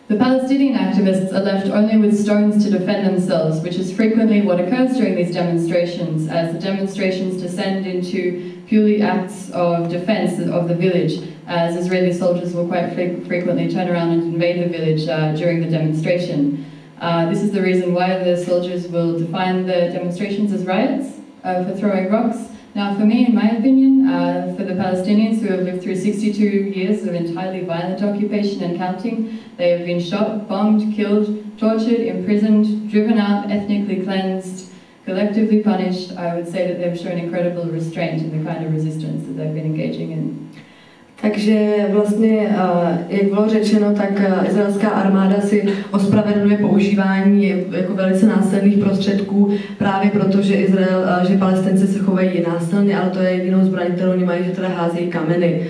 The Palestinian activists are left only with stones to defend themselves, which is frequently what occurs during these demonstrations, as the demonstrations descend into purely acts of defense of the village, as Israeli soldiers will quite frequently turn around and invade the village during the demonstration. This is the reason why the soldiers will define the demonstrations as riots for throwing rocks. Now, for me, in my opinion, for the Palestinians who have lived through 62 years of entirely violent occupation and counting, they have been shot, bombed, killed, tortured, imprisoned, driven out, ethnically cleansed, collectively punished. I would say that they've shown incredible restraint in the kind of resistance that they've been engaging in. Takže vlastně, jak bylo řečeno, tak izraelská armáda si ospravedlňuje používání jako velice násilných prostředků právě proto, že že Palestinci se chovají násilně, ale to je jedinou zbraň, kterou oni mají, že teda házejí kameny.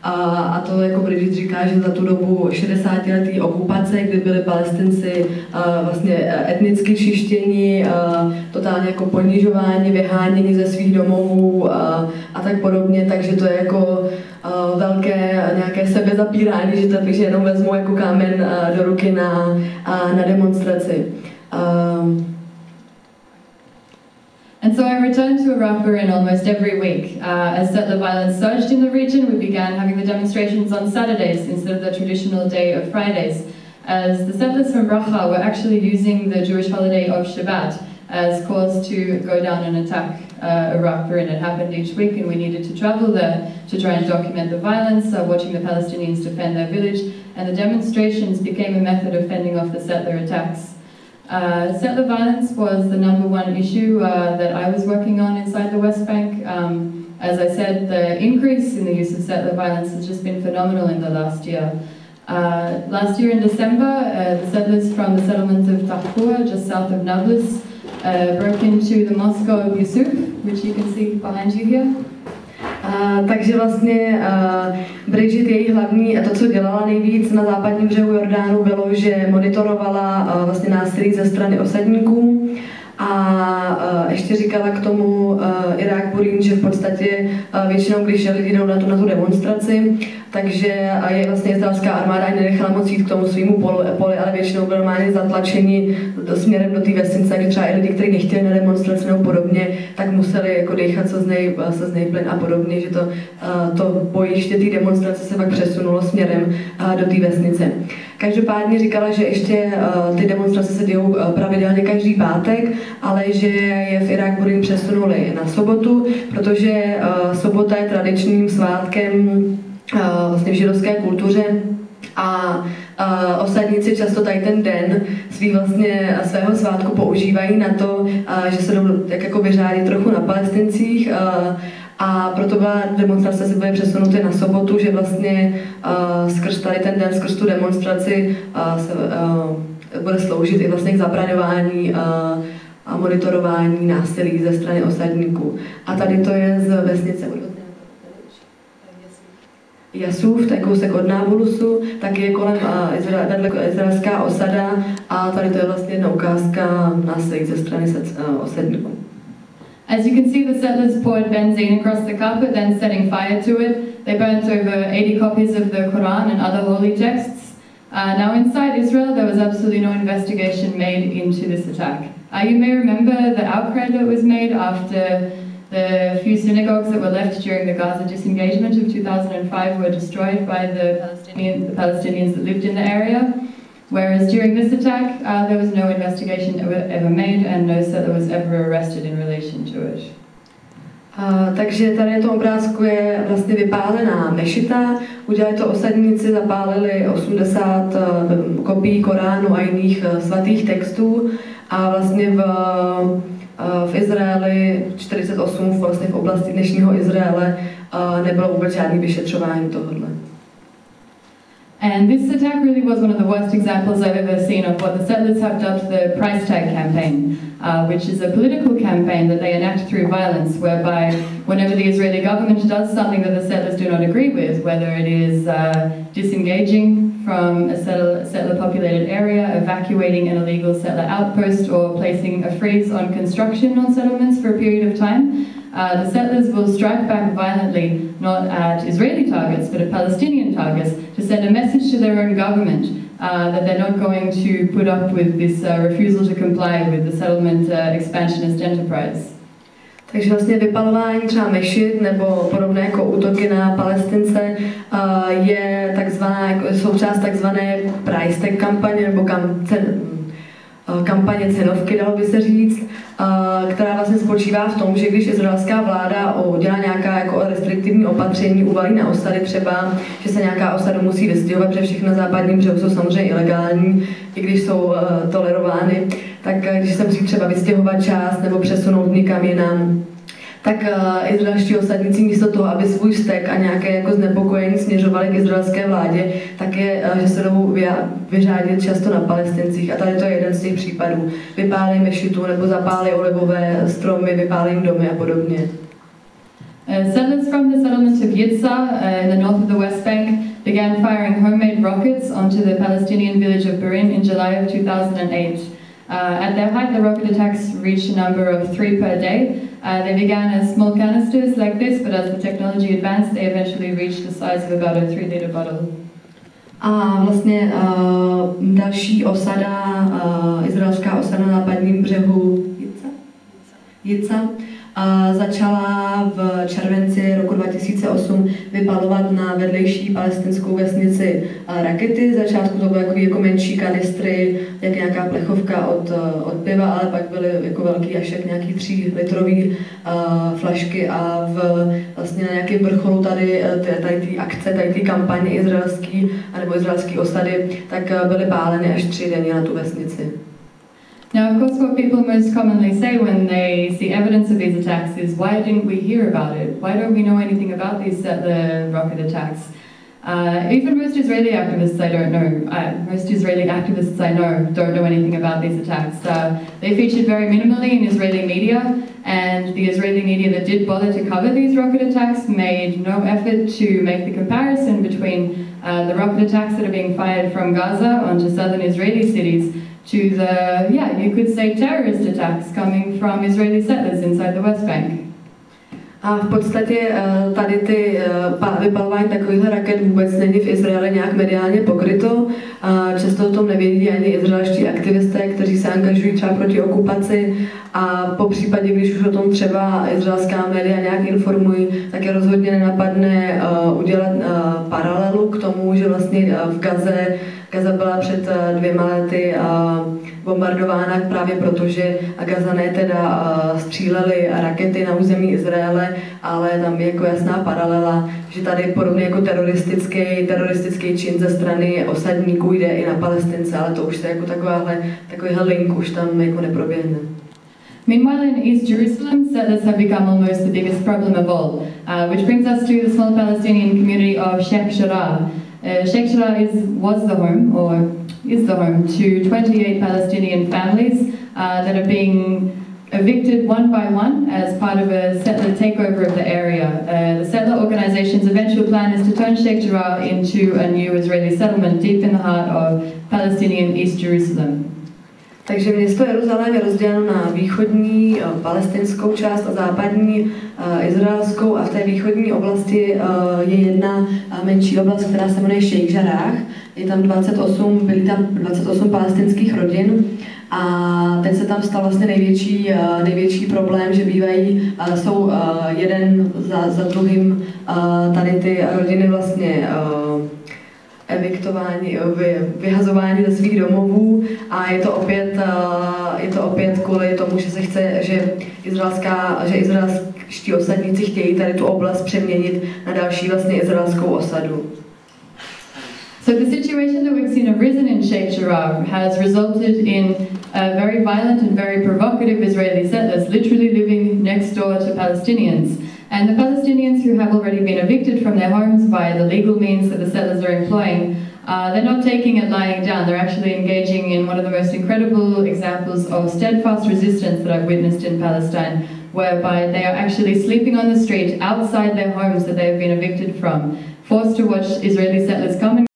A to jako Bridget říká, že za tu dobu 60letý okupace, kdy byli Palestinci vlastně etnicky čištěni, totálně jako ponižováni, vyháněni ze svých domovů a tak podobně, takže to je jako velké nějaké sebezapírání, že jenom vezmou jako kámen do ruky na demonstraci. And so I returned to Iraq Burin almost every week. As settler violence surged in the region, we began having the demonstrations on Saturdays instead of the traditional day of Fridays, as the settlers from Bracha were actually using the Jewish holiday of Shabbat as cause to go down and attack Iraq Burin. It happened each week, and we needed to travel there to try and document the violence, watching the Palestinians defend their village, and the demonstrations became a method of fending off the settler attacks. Settler violence was the #1 issue that I was working on inside the West Bank. As I said, the increase in the use of settler violence has just been phenomenal in the last year. Last year in December, the settlers from the settlement of Tahpur, just south of Nablus, broke into the mosque of Yusuf, which you can see behind you here. Takže vlastně Bridget, její hlavní, a to, co dělala nejvíc na západním břehu Jordánu, bylo, že monitorovala vlastně násilí ze strany osadníků a ještě říkala k tomu Iraq Burin, že v podstatě většinou, když lidi jdou na tu demonstraci, takže je vlastně izraelská armáda ani nenechala moc jít k tomu svýmu poli, ale většinou byli normálně zatlačeni směrem do té vesnice, kdy třeba i lidi, kteří nechtěli na demonstraci nebo podobně, tak museli jako dechat slznej plyn a podobně, že to bojiště té demonstrace se pak přesunulo směrem do té vesnice. Každopádně říkala, že ještě ty demonstrace se dějou pravidelně každý pátek, ale že je v Iraq Burin přesunuli na sobotu, protože sobota je tradičním svátkem vlastně v židovské kultuře a osadníci často tady ten den svého svátku používají na to, že se jdou tak jako vyřádit trochu na Palestincích a proto byla demonstrace se bude přesunuty na sobotu, že vlastně skrz tady ten den, skrz tu demonstraci se bude sloužit i vlastně k zabraňování a monitorování násilí ze strany osadníků. A tady to je z vesnice Jasův, to je kousek od Nábulusu, taky je kolem izraelská osada a tady to je vlastně jedna ukázka násilí ze strany osadníků. As you can see, the settlers poured benzene across the carpet, then setting fire to it. They burnt over 80 copies of the Quran and other holy texts. Now inside Israel, there was absolutely no investigation made into this attack. You may remember the outcry that was made after the few synagogues that were left during the Gaza disengagement of 2005 were destroyed by the Palestinians that lived in the area. Whereas during this attack, there was no investigation ever made and no settler was ever arrested in relation to it. Takže tady na tom obrázku je vlastně vypálená mešita. Udělali to osadníci, zapálili 80 kopií Koránu a jiných svatých textů a vlastně v Izraeli 48, vlastně v oblasti dnešního Izraele, nebylo vůbec žádný vyšetřování tohohle. And this attack really was one of the worst examples I've ever seen of what the settlers have dubbed the price tag campaign, which is a political campaign that they enact through violence, whereby whenever the Israeli government does something that the settlers do not agree with, whether it is disengaging from a settler-populated area, evacuating an illegal settler outpost, or placing a freeze on construction on settlements for a period of time, the settlers will strike back violently, not at Israeli targets, but at Palestinian targets, to send a message to their own government that they're not going to put up with this refusal to comply with the settlement expansionist enterprise. Takže vlastně vypalování třeba mešit nebo podobné jako útoky na Palestince je součást takzvané price tag kampaně nebo kampaně cenovky, dalo by se říct, která vlastně spočívá v tom, že když izraelská vláda udělá nějaká jako restriktivní opatření, uvalí na osady třeba, že se nějaká osada musí vystěhovat, protože všechny na západním břehu jsou samozřejmě ilegální, i když jsou tolerovány, tak když se musí třeba vystěhovat část nebo přesunout někam jinam, tak izraelští osadníci místo toho, aby svůj vztek a nějaké jako znepokojení směřovali k izraelské vládě, tak je, že se jdou vyřádit často na Palestincích. A tady to je jeden z těch případů. Vypálí mešitu nebo zapálí olivové stromy, vypálí domy a podobně. Settlers from the settlement of Yitzhak in the north of the West Bank began firing homemade rockets onto the Palestinian village of Berin in July of 2008. At their height, the rocket attacks reached a number of 3 per day. They began as small canisters like this, but as the technology advanced, they eventually reached the size of about a 3-liter bottle. A vlastně další osada, izraelská osada na západním břehu Yitzhak, začala v červenci roku 2008 vypalovat na vedlejší palestinskou vesnici rakety. Začátku to byly jako menší kanistry, jak nějaká plechovka od piva, ale pak byly jako velký až jak nějaký 3-litrový flašky a vlastně na nějakém vrcholu tady ty akce, tady ty kampaně izraelský nebo izraelský osady, tak byly páleny až 3 denně na tu vesnici. Now, of course, what people most commonly say when they see evidence of these attacks is, why didn't we hear about it? Why don't we know anything about these settler rocket attacks? Even most Israeli activists I don't know. Most Israeli activists I know don't know anything about these attacks. They featured very minimally in Israeli media, and the Israeli media that did bother to cover these rocket attacks made no effort to make the comparison between the rocket attacks that are being fired from Gaza onto southern Israeli cities to the, you could say, terrorist attacks coming from Israeli settlers inside the West Bank. A v podstatě tady ty vypalování takovýchhle raket vůbec není v Izraeli nějak mediálně pokryto. Často o tom nevědí ani izraelští aktivisté, kteří se angažují třeba proti okupaci, a po případě, když už o tom třeba izraelská média nějak informují, tak je rozhodně nenapadne udělat paralelu k tomu, že vlastně v Gaza byla před 2 lety bombardována právě proto, že Gazané teda stříleli rakety na území Izraele, ale tam je jako jasná paralela, že tady podobně jako teroristický čin ze strany osadníků jde i na Palestince, ale to už se jako takovýhle link už tam jako neproběhne. Meanwhile, in East Jerusalem, settlers have become almost the biggest problem of all, which brings us to the small Palestinian community of Sheikh Jarrah. Sheikh Jarrah is the home to 28 Palestinian families that are being evicted one by one as part of a settler takeover of the area. The settler organization's eventual plan is to turn Sheikh Jarrah into a new Israeli settlement deep in the heart of Palestinian East Jerusalem. Takže město Jeruzalém je rozděleno na východní palestinskou část a západní izraelskou, a v té východní oblasti je jedna menší oblast, která se jmenuje Sheikh Jarrah. Byly tam 28 palestinských rodin, a teď se tam stal vlastně největší problém, že jsou jeden za druhým tady ty rodiny vlastně evictování, vyhazování ze svých domovů, a je to opět kvůli tomu, že izraelští osadníci chtějí tady tu oblast přeměnit na další vlastně izraelskou osadu. So the situation that we've seen arisen in Sheikh Jarrah has resulted in very violent and very provocative Israeli settlers literally living next door to Palestinians. And the Palestinians who have already been evicted from their homes via the legal means that the settlers are employing, they're not taking it lying down. They're actually engaging in one of the most incredible examples of steadfast resistance that I've witnessed in Palestine, whereby they are actually sleeping on the street outside their homes that they have been evicted from, forced to watch Israeli settlers come and